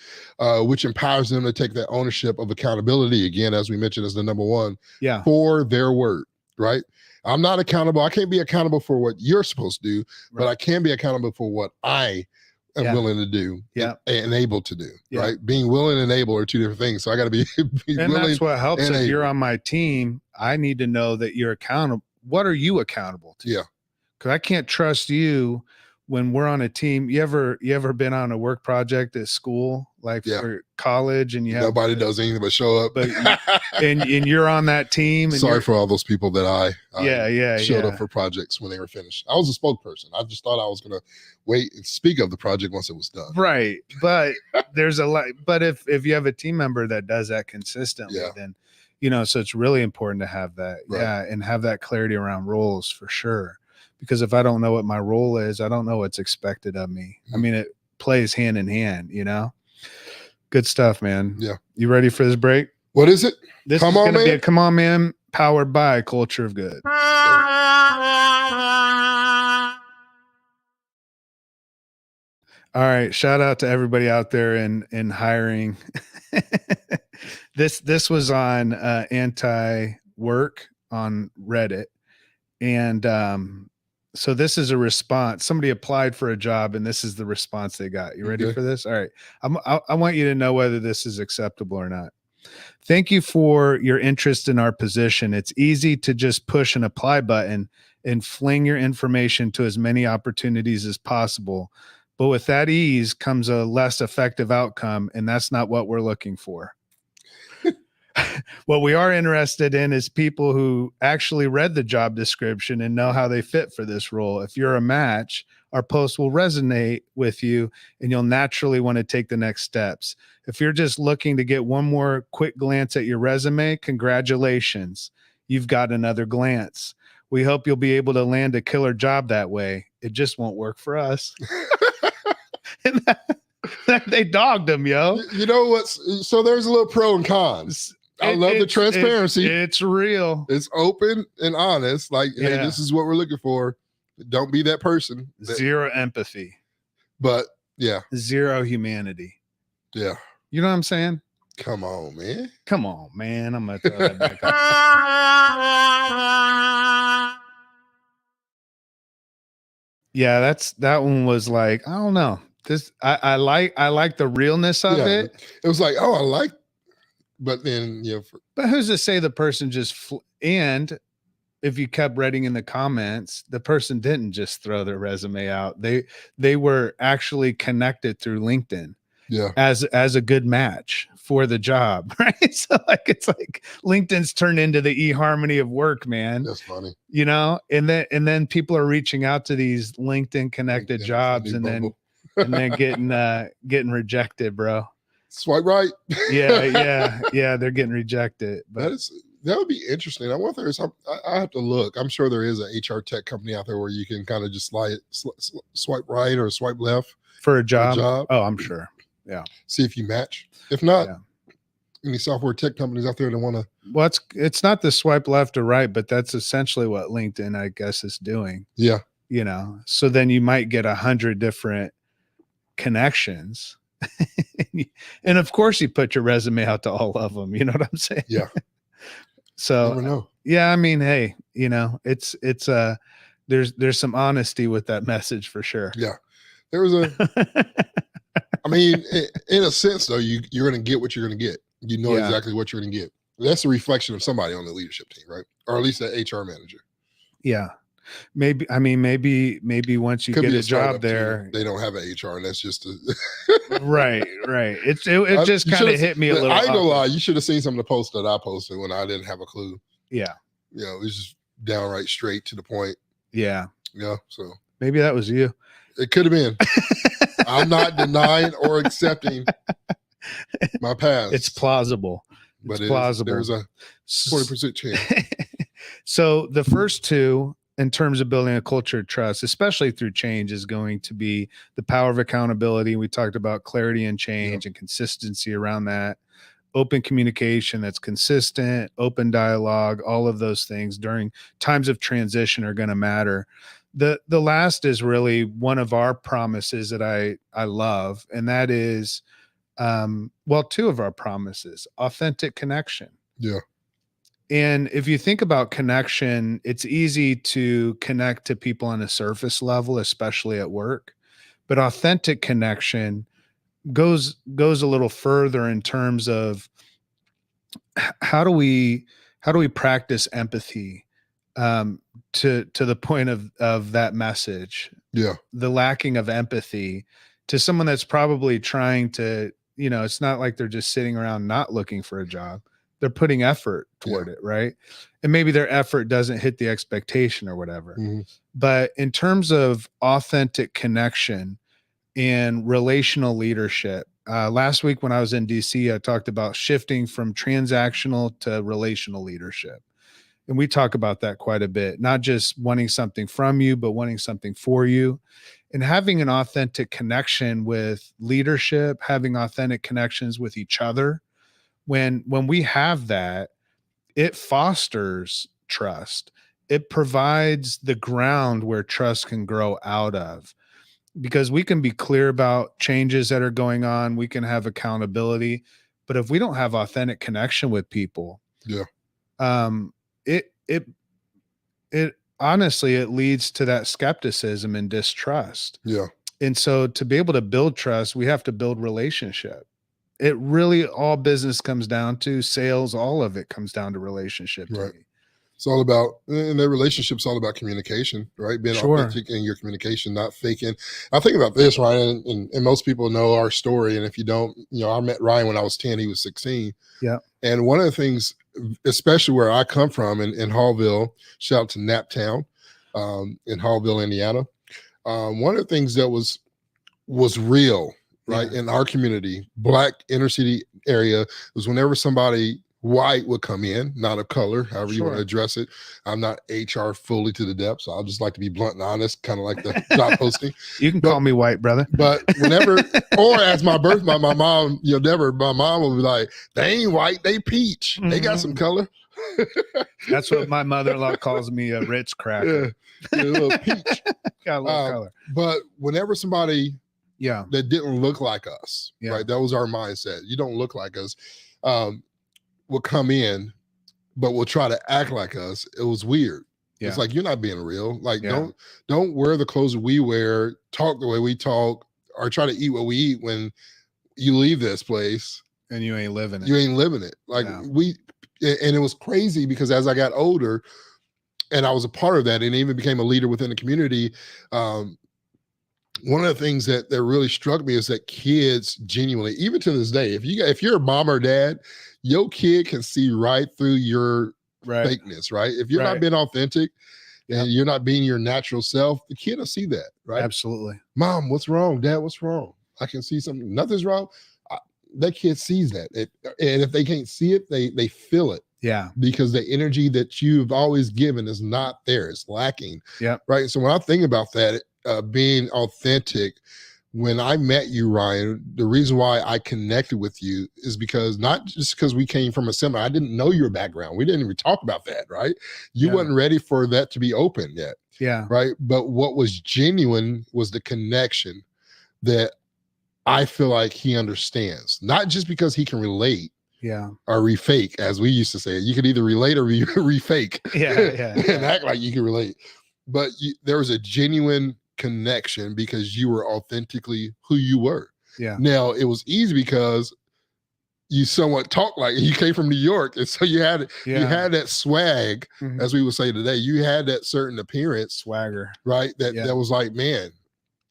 which empowers them to take that ownership of accountability, again, as we mentioned, as the number one, for their word, right? I'm not accountable. I can't be accountable for what you're supposed to do, but I can be accountable for what I am willing to do and able to do, right? Being willing and able are two different things. So I got to be and willing. That's what helps. If able. You're on my team, I need to know that you're accountable. What are you accountable to? Yeah. Because I can't trust you when we're on a team. You ever been on a work project at school, like for college, and nobody does anything but show up, and you're on that team. And sorry for all those people that I showed up for for projects when they were finished. I was a spokesperson. I just thought I was going to wait and speak of the project once it was done. Right, but there's a lot. But if you have a team member that does that consistently, then so it's really important to have that, and have that clarity around roles for sure. Because if I don't know what my role is, I don't know what's expected of me. I mean, it plays hand in hand, Good stuff, man. Yeah. You ready for this break? What is it? This is going to be a Come On Man, powered by Culture of Good. All right. Shout out to everybody out there in hiring. This was on anti-work on Reddit. And so this is a response. Somebody applied for a job, and this is the response they got. You ready for this? All right. I want you to know whether this is acceptable or not. Thank you for your interest in our position. It's easy to just push an apply button and fling your information to as many opportunities as possible. But with that ease comes a less effective outcome, and that's not what we're looking for. What we are interested in is people who actually read the job description and know how they fit for this role. If you're a match, our post will resonate with you, and you'll naturally want to take the next steps. If you're just looking to get one more quick glance at your resume, congratulations. You've got another glance. We hope you'll be able to land a killer job that way. It just won't work for us. They dogged him, yo. You know what's so there's a little pro and cons. I love the transparency. It's real. It's open and honest. Like, hey, this is what we're looking for. Don't be that person. Zero empathy. But zero humanity. Yeah. You know what I'm saying? Come on, man. Come on, man. I'm going to throw that back on. Yeah, that one was like, I don't know. This I like the realness of Yeah. it. It was like, oh, I like, but then, But who's to say the person just and if you kept reading in the comments, the person didn't just throw their resume out. They were actually connected through LinkedIn yeah. as a good match for the job, right? So like it's like LinkedIn's turned into the eHarmony of work, man. That's funny. You know, and then people are reaching out to these LinkedIn connected LinkedIn jobs and then getting rejected, bro. Swipe right. Yeah, they're getting rejected. But that would be interesting. I wonder if I have to look. I'm sure there is an HR tech company out there where you can kind of just swipe right or swipe left for a job. Oh, I'm sure. Yeah. See if you match. If not, yeah. Any software tech companies out there that want to. Well, it's not the swipe left or right, but that's essentially what LinkedIn, I guess, is doing. Yeah. You know, so then you might get 100 different connections. And of course you put your resume out to all of them. You know what I'm saying? Yeah. So never know. Yeah, I mean, hey, you know, it's there's some honesty with that message for sure. Yeah. There was I mean, in a sense though, you're going to get what you're going to get. You know exactly what you're going to get. That's a reflection of somebody on the leadership team, right? Or at least an HR manager. Yeah. Maybe once you get a job there, they don't have an HR, and that's just right. It just kind of hit me a little. I ain't gonna lie, you should have seen some of the posts that I posted when I didn't have a clue. Yeah, you know, it was just downright straight to the point. Yeah, so maybe that was you. It could have been. I'm not denying or accepting my past. It's plausible. But there's a 40% chance. So the first two, in terms of building a culture of trust, especially through change, is going to be the power of accountability. We talked about clarity and change and consistency around that. Open communication that's consistent, open dialogue, all of those things during times of transition are going to matter. The last is really one of our promises that I love, and that is, two of our promises: authentic connection. Yeah. And if you think about connection, it's easy to connect to people on a surface level, especially at work. But authentic connection goes a little further in terms of how do we practice empathy to the point of that message. Yeah. The lacking of empathy to someone that's probably trying to, you know, it's not like they're just sitting around not looking for a job. They're putting effort toward it, right? And maybe their effort doesn't hit the expectation or whatever. Mm-hmm. But in terms of authentic connection and relational leadership, last week when I was in DC, I talked about shifting from transactional to relational leadership. And we talk about that quite a bit, not just wanting something from you, but wanting something for you. And having an authentic connection with leadership, having authentic connections with each other. When we have that, it fosters trust. It provides the ground where trust can grow out of, because we can be clear about changes that are going on. We can have accountability, but if we don't have authentic connection with people, it honestly, it leads to that skepticism and distrust. Yeah. And so to be able to build trust, we have to build relationship. It really, all business comes down to sales. All of it comes down to relationship. Right. It's all about, and their relationship's all about communication, right? Being authentic in your communication, not faking. I think about this, Ryan, and most people know our story. And if you don't, you know, I met Ryan when I was 10, he was 16. Yeah. And one of the things, especially where I come from in Hallville, shout out to Naptown, in Hallville, Indiana. One of the things that was real, right, in our community, Black inner city area, was whenever somebody white would come in, not of color, however you want to address it. I'm not HR fully to the depth, so I'll just like to be blunt and honest, kind of like the job posting. You can call me white, brother. But whenever, or as my mom, you know, Deborah, my mom would be like, they ain't white, they peach. They got some color. That's what my mother-in-law calls me, a Ritz cracker. Yeah, a little peach. Got a little color. But whenever somebody Yeah. that didn't look like us, Yeah. right? That was our mindset. You don't look like us. Will come in, but will try to act like us. It was weird. Yeah. It's like, you're not being real. Like, Yeah. don't wear the clothes we wear, talk the way we talk, or try to eat what we eat when you leave this place. And you ain't living it. You ain't living it. Like Yeah. and it was crazy because as I got older and I was a part of that and even became a leader within the community, one of the things that really struck me is that kids genuinely, even to this day, if you're a mom or dad, your kid can see right through your fakeness, right? If you're not being authentic and you're not being your natural self, the kid will see that, right? Absolutely. Mom, what's wrong? Dad, what's wrong? I can see something. Nothing's wrong. That kid sees that. And if they can't see it, they feel it. Yeah. Because the energy that you've always given is not there. It's lacking. Yeah. Right. So when I think about that, being authentic, when I met you, Ryan, the reason why I connected with you is because not just because we came from a seminar. I didn't know your background. We didn't even talk about that, right? You wasn't ready for that to be open yet. Yeah. Right. But what was genuine was the connection that I feel like he understands, not just because he can relate. Yeah. Or refake, as we used to say. You could either relate or refake. Yeah. And act like you can relate. But there was a genuine connection because you were authentically who you were. Yeah. Now, it was easy because you somewhat talk like you came from New York. And so you had that swag, as we would say today. You had that certain appearance. Swagger. Right? That was like, man,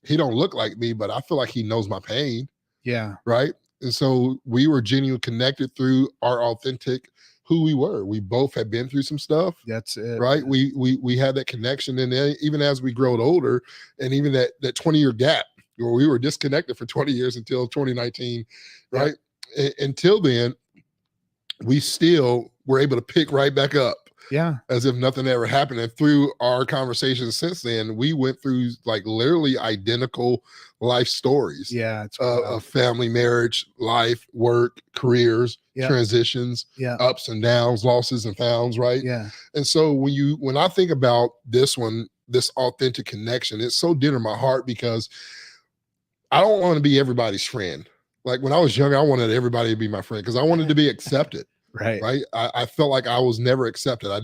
he don't look like me, but I feel like he knows my pain. Yeah. Right? And so we were genuinely connected through our authentic who we were. We both had been through some stuff. That's it. Right. We had that connection. And then even as we growed older, and even that 20-year gap where we were disconnected for 20 years until 2019, right? Until then, we still were able to pick right back up. Yeah. As if nothing ever happened. And through our conversations since then, we went through like literally identical life stories. Yeah. Of family, marriage, life, work, careers, transitions, ups and downs, losses and founds, right? Yeah. And so when I think about this authentic connection, it's so dear to my heart because I don't want to be everybody's friend. Like when I was young, I wanted everybody to be my friend because I wanted to be accepted. Right. I felt like I was never accepted. I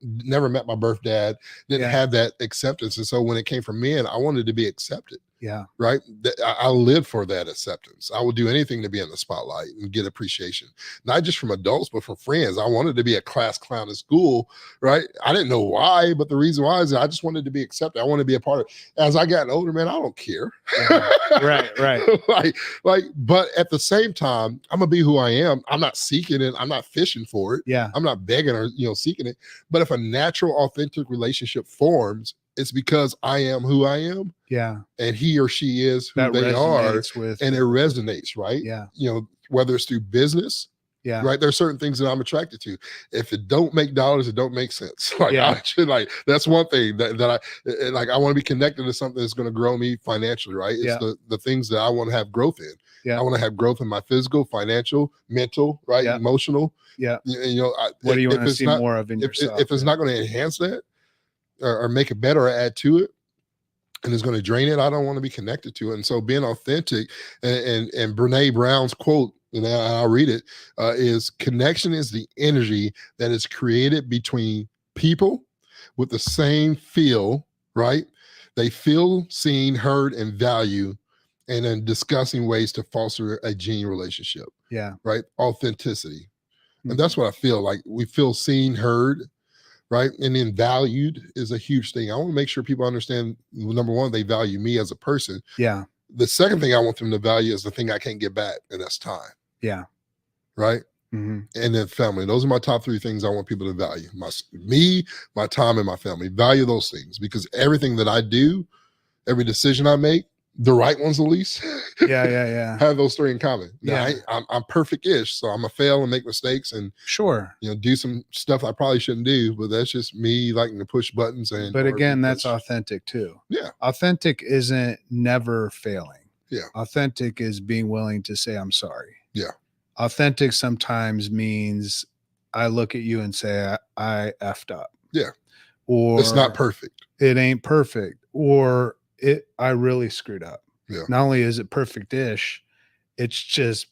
never met my birth dad, didn't have that acceptance. And so when it came from men, I wanted to be accepted. Yeah. Right. I lived for that acceptance. I would do anything to be in the spotlight and get appreciation, not just from adults, but from friends. I wanted to be a class clown at school. Right. I didn't know why, but the reason why is I just wanted to be accepted. I wanted to be a part of it. As I got older, man, I don't care. Yeah. Right. But at the same time, I'm gonna be who I am. I'm not seeking it. I'm not fishing for it. Yeah. I'm not begging or seeking it. But if a natural, authentic relationship forms, it's because I am who I am. Yeah. And he or she is who they are. And it resonates, right? Yeah. Whether it's through business. Yeah. Right. There's certain things that I'm attracted to. If it don't make dollars, it don't make sense. That's one thing that I want to be connected to something that's going to grow me financially. Right. It's the things that I want to have growth in. Yeah. I want to have growth in my physical, financial, mental, right. Yeah. Emotional. Yeah. What do you want to see more of in yourself? If it's not going to enhance that or make it better or add to it, and it's going to drain it, I don't want to be connected to it. And so being authentic, and Brene Brown's quote, and I'll read it, is connection is the energy that is created between people with the same feel, right? They feel, seen, heard, and value, and then discussing ways to foster a genuine relationship. Yeah. Right? Authenticity. And that's what I feel like. We feel seen, heard, right? And then valued is a huge thing. I want to make sure people understand, number one, they value me as a person. Yeah. The second thing I want them to value is the thing I can't get back, and that's time. Yeah. Right? And then family. Those are my top three things I want people to value. Me, my time, and my family. Value those things because everything that I do, every decision I make, the right ones at least, have those three in common. Now, I'm perfect-ish, so I'm gonna fail and make mistakes and do some stuff I probably shouldn't do, but that's just me liking to push buttons. But again, that's authentic too. Yeah. Authentic isn't never failing. Yeah. Authentic is being willing to say I'm sorry. Yeah. Authentic sometimes means I look at you and say I effed up. Yeah. Or it's not perfect. It ain't perfect. Or I really screwed up. Yeah. Not only is it perfect-ish, it's just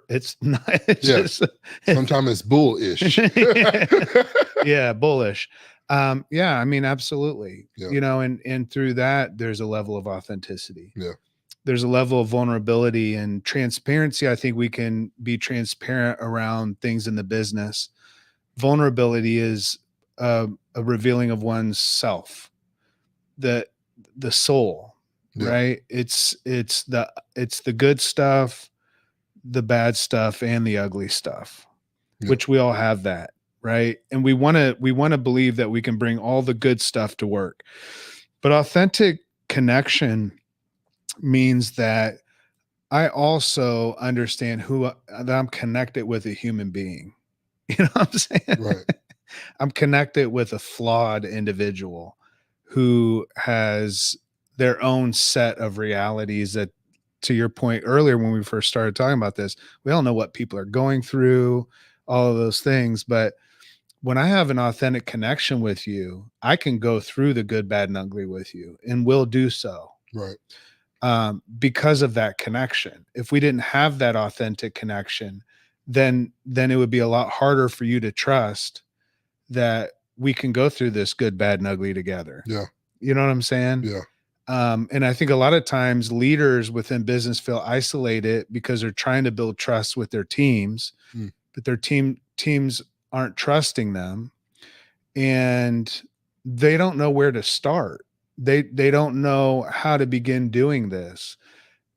it's not, it's Yeah. just, Sometimes it's bullish. yeah, bullish. Yeah, I mean, absolutely. Yeah. And through that, there's a level of authenticity. Yeah. There's a level of vulnerability and transparency. I think we can be transparent around things in the business. Vulnerability is a revealing of one's self, the the soul, Yeah. right? It's the good stuff, the bad stuff, and the ugly stuff, Yeah. which we all have that, right? And we want to believe that we can bring all the good stuff to work. But authentic connection means that I also understand that I'm connected with a human being. You know what I'm saying? Right. I'm connected with a flawed individual who has their own set of realities that, to your point earlier when we first started talking about this, we all know what people are going through, all of those things. But when I have an authentic connection with you, I can go through the good, bad, and ugly with you and will do so, Right. because of that connection. If we didn't have that authentic connection, then it would be a lot harder for you to trust that we can go through this good, bad, and ugly together. Yeah. You know what I'm saying? Yeah. And I think a lot of times leaders within business feel isolated because they're trying to build trust with their teams, Mm. but their teams aren't trusting them, and they don't know where to start. They don't know how to begin doing this.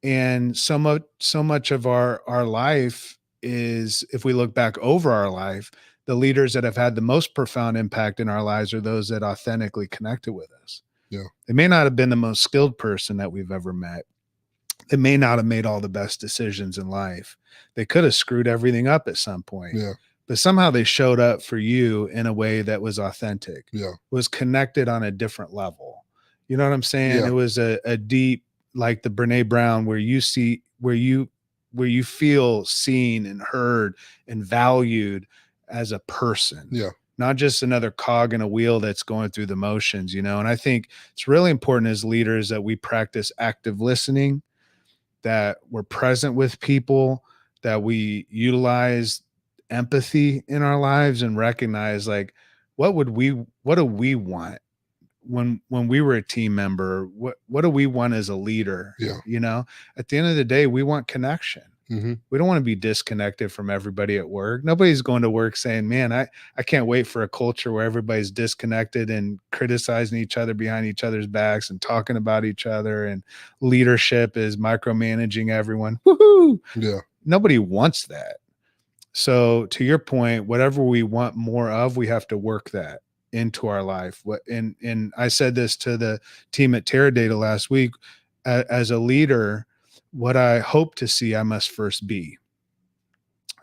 And so much of our life is, if we look back over our life, the leaders that have had the most profound impact in our lives are those that authentically connected with us. Yeah. They may not have been the most skilled person that we've ever met. They may not have made all the best decisions in life. They could have screwed everything up at some point. Yeah. But somehow they showed up for you in a way that was authentic, Yeah. was connected on a different level. You know what I'm saying? Yeah. It was a deep, like the Brene Brown, where you feel seen and heard and valued as a person. Yeah. Not just another cog in a wheel that's going through the motions, And I think it's really important as leaders that we practice active listening, that we're present with people, that we utilize empathy in our lives and recognize, like, what do we want when we were a team member? What do we want as a leader? Yeah. At the end of the day, we want connection. Mm-hmm. We don't want to be disconnected from everybody at work. Nobody's going to work saying, man, I can't wait for a culture where everybody's disconnected and criticizing each other behind each other's backs and talking about each other, and leadership is micromanaging everyone. Woohoo! Yeah. Nobody wants that. So to your point, whatever we want more of, we have to work that into our life. And I said this to the team at Teradata last week, as a leader, what I hope to see, I must first be.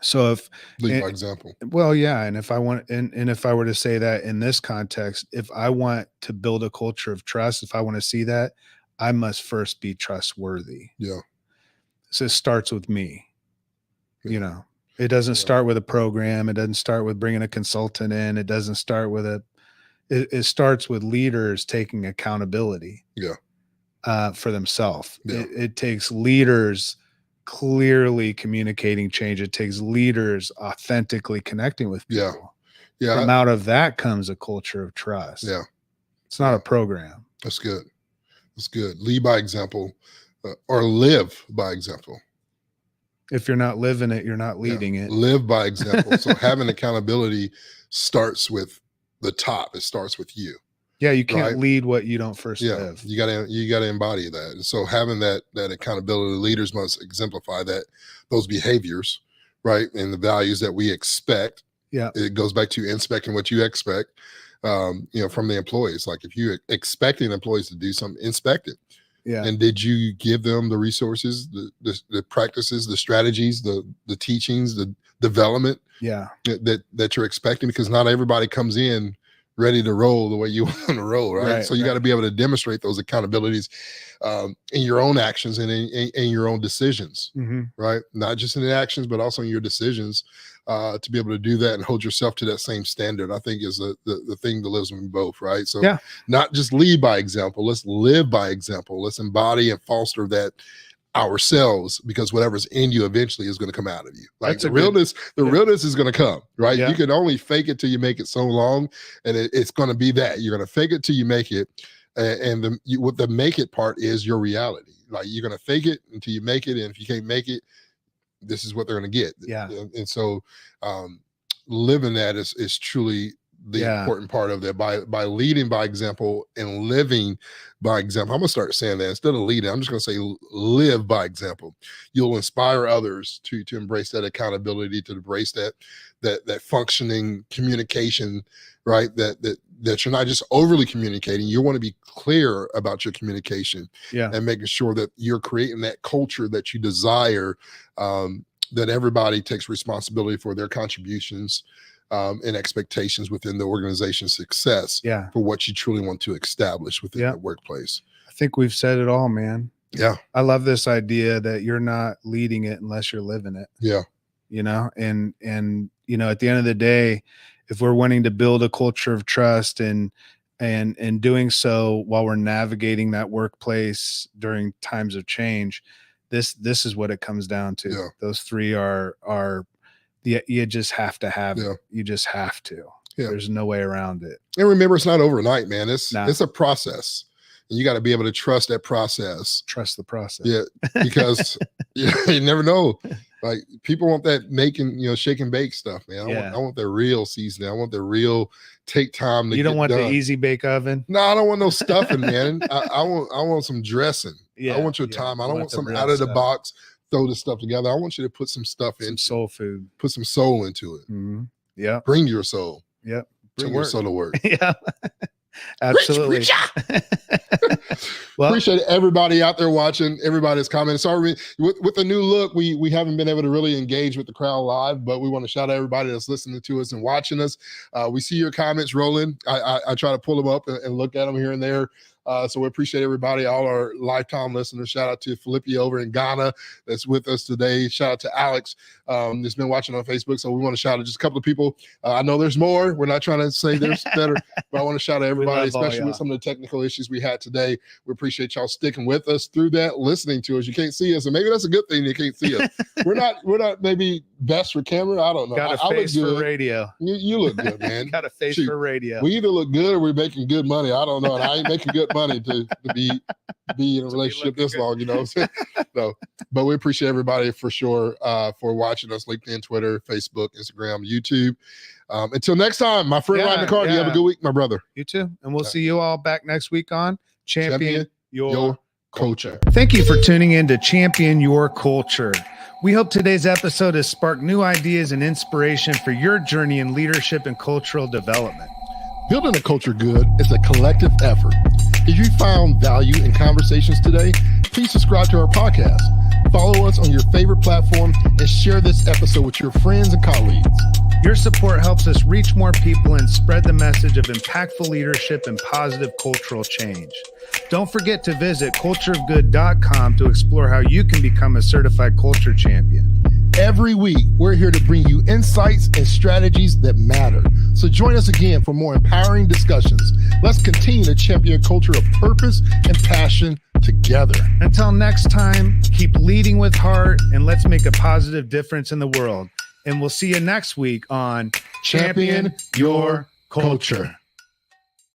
So Lead by example. well, yeah. And if I want, and if I were to say that in this context, if I want to build a culture of trust, if I want to see that, I must first be trustworthy. Yeah. So it starts with me. Yeah. It doesn't Yeah. start with a program. It doesn't start with bringing a consultant in. It doesn't start with it starts with leaders taking accountability. Yeah. For themselves. Yeah. It takes leaders clearly communicating change. It takes leaders authentically connecting with Yeah. people. Yeah. From out of that comes a culture of trust. Yeah. It's not Yeah. a program. That's good. That's good. Lead by example, or live by example. If you're not living it, you're not leading it. Live by example. So having accountability starts with the top. It starts with you. Yeah, you can't Right. lead what you don't first live. You gotta embody that. And so having that accountability, leaders must exemplify those behaviors, right? And the values that we expect. Yeah. It goes back to inspecting what you expect, from the employees. Like if you're expecting employees to do something, inspect it. Yeah. And did you give them the resources, the practices, the strategies, the teachings, the development Yeah. that you're expecting? Because not everybody comes in ready to roll the way you want to roll, right? So you got to be able to demonstrate those accountabilities in your own actions and in your own decisions, right? Not just in the actions, but also in your decisions to be able to do that and hold yourself to that same standard, I think is the thing that lives in both, right? So not just lead by example, let's live by example. Let's embody and foster that ourselves, because whatever's in you eventually is going to come out of you. Like the realness is going to come, right? You can only fake it till you make it so long, and it's going to be that you're going to fake it till you make it, and what the make it part is your reality. Like you're going to fake it until you make it, and if you can't make it, this is what they're going to get. And so living that is truly the important part of that, by leading by example and living by example. I'm gonna start saying that instead of leading, I'm just gonna say live by example. You'll inspire others to embrace that accountability, to embrace that functioning communication, right? That you're not just overly communicating. You want to be clear about your communication, and making sure that you're creating that culture that you desire, that everybody takes responsibility for their contributions and expectations within the organization's success for what you truly want to establish within the workplace. I think we've said it all, man. Yeah. I love this idea that you're not leading it unless you're living it. Yeah. You know, and you know, at the end of the day, if we're wanting to build a culture of trust and doing so while we're navigating that workplace during times of change, this is what it comes down to. Yeah. Those three are you just have to have it. You just have to. There's no way around it. And remember, it's not overnight, man. It's a process, and you got to be able to trust that process. Trust the process. Yeah, because you never know. Like people want that shake and bake stuff, man. I want the real seasoning. I want the real take time to. You don't want the easy bake oven. No, I don't want no stuffing, man. I want some dressing. I want your time. I don't want some out of the box. Throw this stuff together. I want you to put some stuff in soul food. Put some soul into it. Yeah. Bring your soul. Yep. Bring your soul to work. Yeah. Absolutely. Well, appreciate everybody out there watching, everybody's commenting. Sorry, with the new look, we haven't been able to really engage with the crowd live, but we want to shout out everybody that's listening to us and watching us. We see your comments rolling. I try to pull them up and look at them here and there. So we appreciate everybody, all our lifetime listeners. Shout out to Philippi over in Ghana that's with us today. Shout out to Alex that's been watching on Facebook. So we want to shout out just a couple of people. I know there's more. We're not trying to say there's better, but I want to shout out everybody, especially with some of the technical issues we had today. We appreciate y'all sticking with us through that, listening to us. You can't see us, and maybe that's a good thing you can't see us. We're not maybe best for camera. I don't know. Got a face for radio. You look good, man. Got a face for radio. We either look good or we're making good money. I don't know. And I ain't making good money to be in a relationship this long, you know. So, but we appreciate everybody for sure for watching us. LinkedIn, Twitter, Facebook, Instagram, YouTube. Until next time, my friend Ryan McCarty, have a good week, my brother. You too. And we'll see you all back next week on Champion Your Culture. Thank you for tuning in to Champion Your Culture. We hope today's episode has sparked new ideas and inspiration for your journey in leadership and cultural development. Building a culture good is a collective effort. If you found value in conversations today, please subscribe to our podcast. Follow us on your favorite platform and share this episode with your friends and colleagues. Your support helps us reach more people and spread the message of impactful leadership and positive cultural change. Don't forget to visit cultureofgood.com to explore how you can become a certified culture champion. Every week, we're here to bring you insights and strategies that matter. So join us again for more empowering discussions. Let's continue to champion a culture of purpose and passion together. Until next time, keep leading with heart and let's make a positive difference in the world. And we'll see you next week on Champion Your Culture.